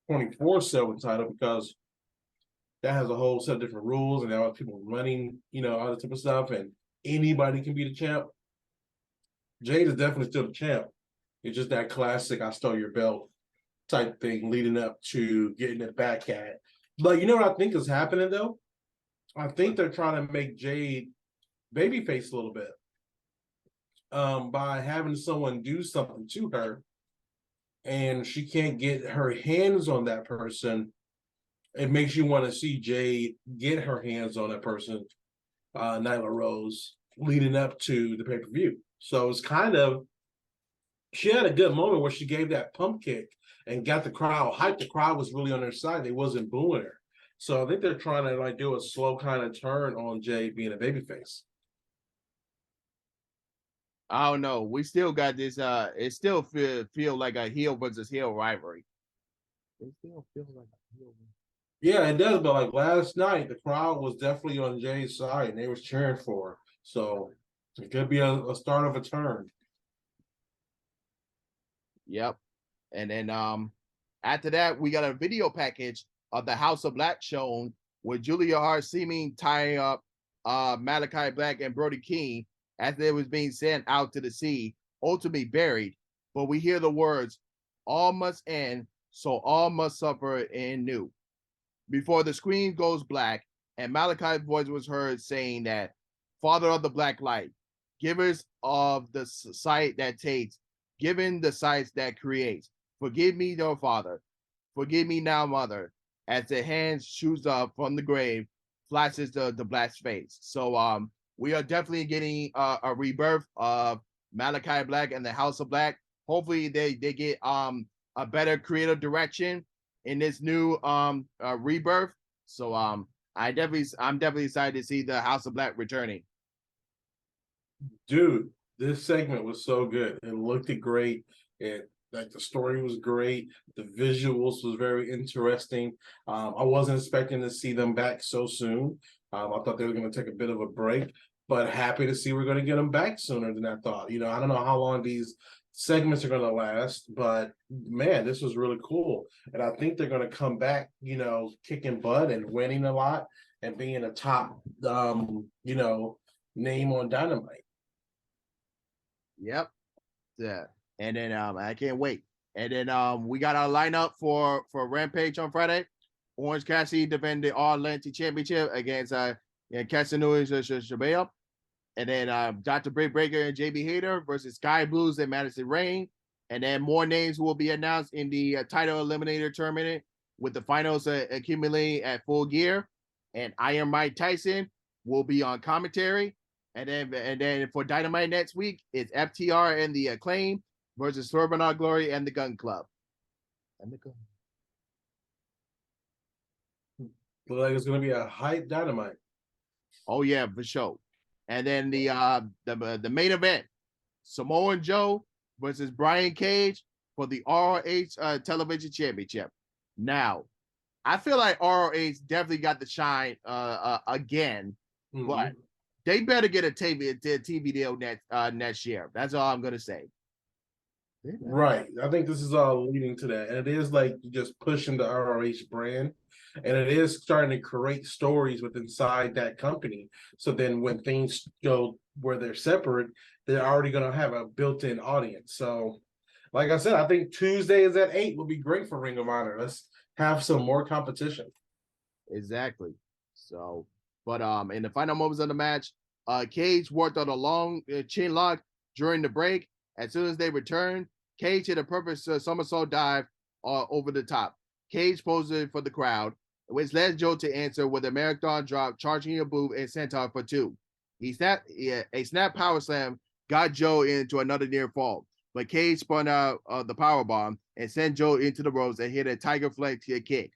B: 24/7 title because that has a whole set of different rules and now people running, all that type of stuff, and anybody can be the champ. Jade is definitely still the champ. It's just that classic I stole your belt type thing leading up to getting it back at. But you know what I think is happening though? I think they're trying to make Jade babyface a little bit. by having someone do something to her, and she can't get her hands on that person. It makes you want to see Jade get her hands on that person, Nyla Rose, leading up to the pay-per-view. So it's kind of, she had a good moment where she gave that pump kick and got the crowd hyped. The crowd was really on her side. They wasn't booing her. So I think they're trying to like do a slow kind of turn on Jade being a babyface.
A: I don't know. We still got this. It still feel like a heel versus heel rivalry. It still feels like a heel.
B: Yeah, it does. But like last night, the crowd was definitely on Jade's side and they was cheering for her. So it could be a start of a turn.
A: Yep. And then after that, we got a video package of the House of Black shown with Julia Hart seeming tying up Malachi Black and Brody King as they was being sent out to the sea, ultimately buried. But we hear the words, all must end, so all must suffer in new. Before the screen goes black, and Malachi's voice was heard saying that, Father of the Black Light, givers of the sight that takes, given the sights that creates, forgive me, your Father, forgive me now, Mother, as the hand shoots up from the grave, flashes the black's face. So we are definitely getting a rebirth of Malachi Black and the House of Black. Hopefully they get a better creative direction in this new rebirth. So I'm definitely excited to see the House of Black returning.
B: Dude, this segment was so good. It looked great. It like the story was great. The visuals was very interesting. I wasn't expecting to see them back so soon. I thought they were going to take a bit of a break, but happy to see we're going to get them back sooner than I thought. You know, I don't know how long these segments are going to last, but man, this was really cool. And I think they're going to come back, you know, kicking butt and winning a lot and being a top, you know, name on Dynamite.
A: Yep. Yeah. And then I can't wait. And then we got our lineup for Rampage on Friday. Orange Cassidy defended the All Atlantic Championship against Casanova Shabeo. And then Dr. Britt Baker and JB Hader versus Sky Blues and Madison Rain. And then more names will be announced in the title eliminator tournament with the finals accumulating at Full Gear. And Iron Mike Tyson will be on commentary. And then for Dynamite next week, it's FTR and the Acclaim versus Swerve Our Glory and the Gun Club. And the Gun.
B: Look like it's going to be a hype Dynamite.
A: Oh yeah, for sure. And then the main event, Samoa Joe versus Brian Cage for the ROH Television Championship. Now, I feel like ROH definitely got the shine again, but they better get a TV deal next year. That's all I'm gonna say.
B: Right. I think this is all leading to that. And it is like just pushing the ROH brand. And it is starting to create stories with inside that company. So then when things go where they're separate, they're already going to have a built-in audience. So like I said, I think Tuesdays at 8 will be great for Ring of Honor. Let's have some more competition.
A: Exactly. So, but in the final moments of the match, Cage worked on a long chin lock during the break. As soon as they returned, Cage hit a perfect somersault dive over the top. Cage posed for the crowd, which led Joe to answer with a marathon drop, charging a boot and senton for two. A snap power slam got Joe into another near fall, but Cage spun out the power bomb and sent Joe into the ropes and hit a tiger flag kick.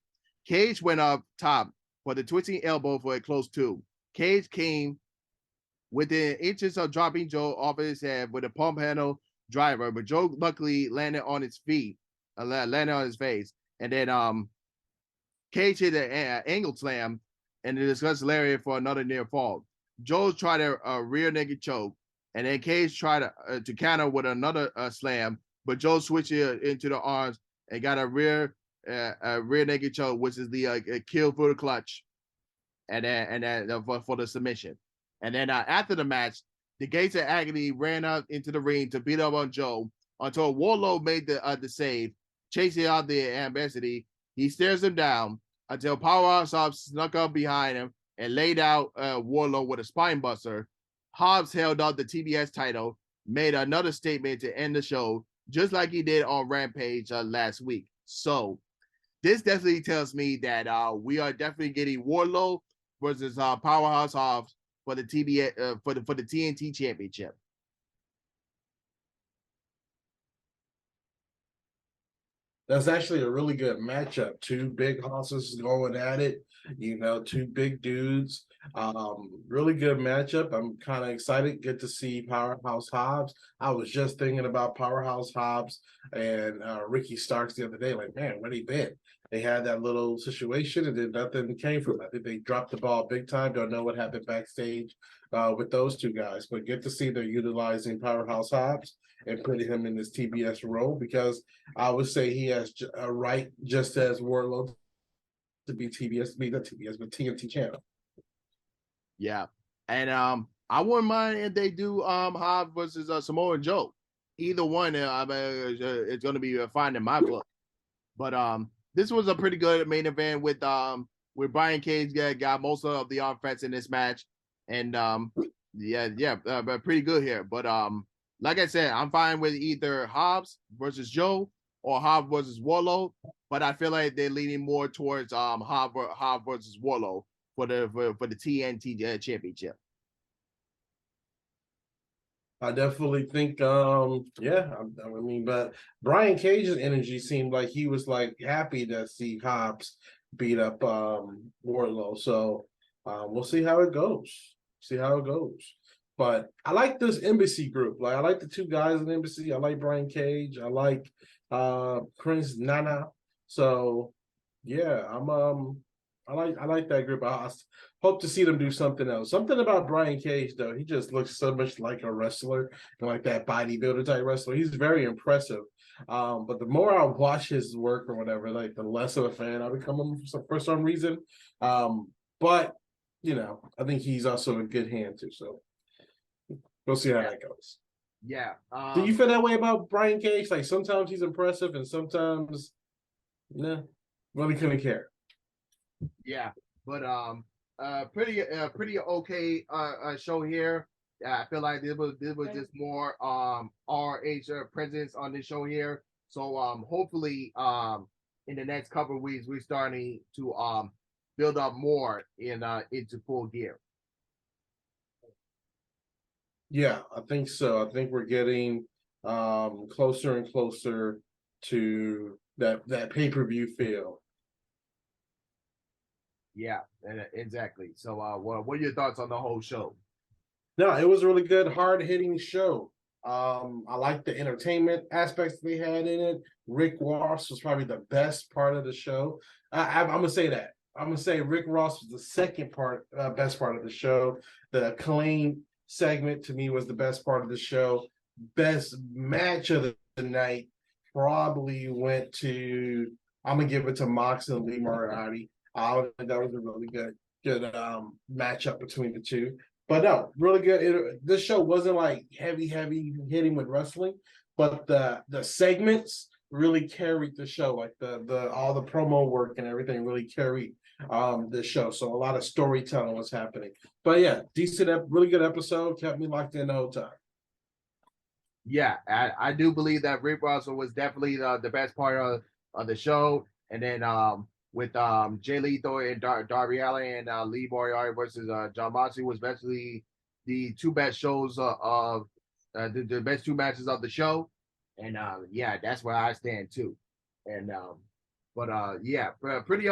A: Cage went up top for the twisting elbow for a close two. Cage came within inches of dropping Joe off of his head with a pump handle driver, but Joe luckily landed on his feet, landed on his face, and then Cage hit an angle slam and the discussed lariat for another near fall. Joe tried a rear naked choke, and then Cage tried to counter with another slam, but Joe switched it into the arms and got a rear naked choke, which is the kill for the clutch, and then for the submission. And then after the match, the Gates of Agony ran out into the ring to beat up on Joe until Warlow made the save, chasing out the ambassador. He stares him down until Powerhouse Hobbs snuck up behind him and laid out Warlow with a spine buster. Hobbs held out the TBS title, made another statement to end the show, just like he did on Rampage last week. So this definitely tells me that we are definitely getting Wardlow versus Powerhouse Hobbs for the for the TNT Championship.
B: That's actually a really good matchup. Two big hosses going at it, two big dudes. Really good matchup. I'm kind of excited. Get to see Powerhouse Hobbs. I was just thinking about Powerhouse Hobbs and Ricky Starks the other day. Like, man, where they been? They had that little situation and then nothing came from it. I think they dropped the ball big time. Don't know what happened backstage with those two guys, but get to see they're utilizing Powerhouse Hobbs and putting him in this TBS role because I would say he has a right, just as Wardlow, to be not TBS, but TNT channel.
A: Yeah, and I wouldn't mind if they do Hobbs versus Samoa Joe. Either one, it's going to be fine in my book. But this was a pretty good main event with Brian Cage got most of the offense in this match, and pretty good here. But like I said, I'm fine with either Hobbs versus Joe or Hobbs versus Wardlow, but I feel like they're leaning more towards Hobbs versus Wardlow for the TNT championship.
B: I definitely think, but Brian Cage's energy seemed like he was like happy to see Hobbs beat up Wardlow. So we'll see how it goes. See how it goes. But I like this Embassy group. Like I like the two guys in the Embassy. I like Brian Cage. I like Prince Nana. So yeah, I like that group. I hope to see them do something else. Something about Brian Cage though. He just looks so much like a wrestler and like that bodybuilder type wrestler. He's very impressive. But the more I watch his work or whatever, like the less of a fan I become for some reason. But I think he's also a good hand too. So we'll see how that goes.
A: Yeah.
B: Do you feel that way about Brian Cage? Like sometimes he's impressive and sometimes, nah, really couldn't care.
A: Yeah, but pretty okay show here. I feel like this was just more RH presence on this show here. So hopefully in the next couple of weeks we're starting to build up more into Full Gear.
B: Yeah, I think so. I think we're getting closer and closer to that pay-per-view feel.
A: Yeah, exactly. So what are your thoughts on the whole show?
B: No, it was a really good, hard-hitting show. I like the entertainment aspects they had in it. Rick Ross was probably the best part of the show. I'm gonna say that. I'm gonna say Rick Ross was the second best part of the show. The Acclaim segment to me was the best part of the show. Best match of the night probably went to. I'm gonna give it to Mox and Lee Moriarty. I think that was a really good matchup between the two. But no, really good. This show wasn't like heavy hitting with wrestling, but the segments really carried the show. Like the all the promo work and everything really carried the show. So a lot of storytelling was happening. But yeah, really good episode. Kept me locked in the whole time.
A: Yeah, I do believe that Rick Ross was definitely the best part of the show. And then with Jay Lethal and Darby Allin and Lee Moriarty versus John Moxley was basically the two best shows of the best two matches of the show. And yeah, that's where I stand too. And yeah, pretty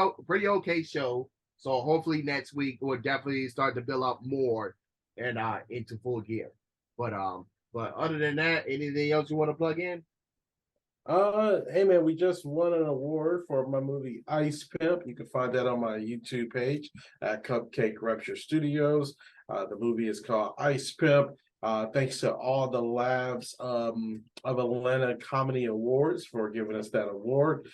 A: okay show. So hopefully next week we'll definitely start to build up more and into Full Gear. But other than that, anything else you want to plug in?
B: Hey man, we just won an award for my movie Ice Pimp. You can find that on my YouTube page at Cupcake Rupture Studios. The movie is called Ice Pimp. Thanks to all the labs of Atlanta Comedy Awards for giving us that award.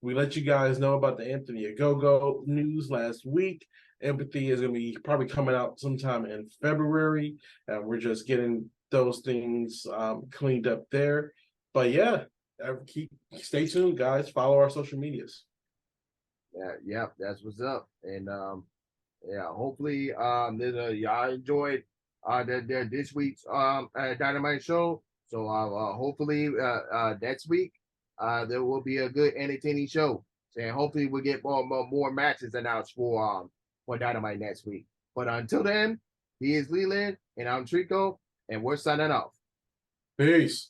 B: We let you guys know about the Anthony Agogo news last week. Empathy is going to be probably coming out sometime in February, and we're just getting those things cleaned up there. But yeah, stay tuned, guys. Follow our social medias.
A: Yeah, that's what's up. And yeah, hopefully y'all enjoyed this week's Dynamite show. So hopefully next week there will be a good entertaining show. And hopefully we'll get more matches announced for Dynamite next week. But until then, he is Leland and I'm Trico, and we're signing off.
B: Peace.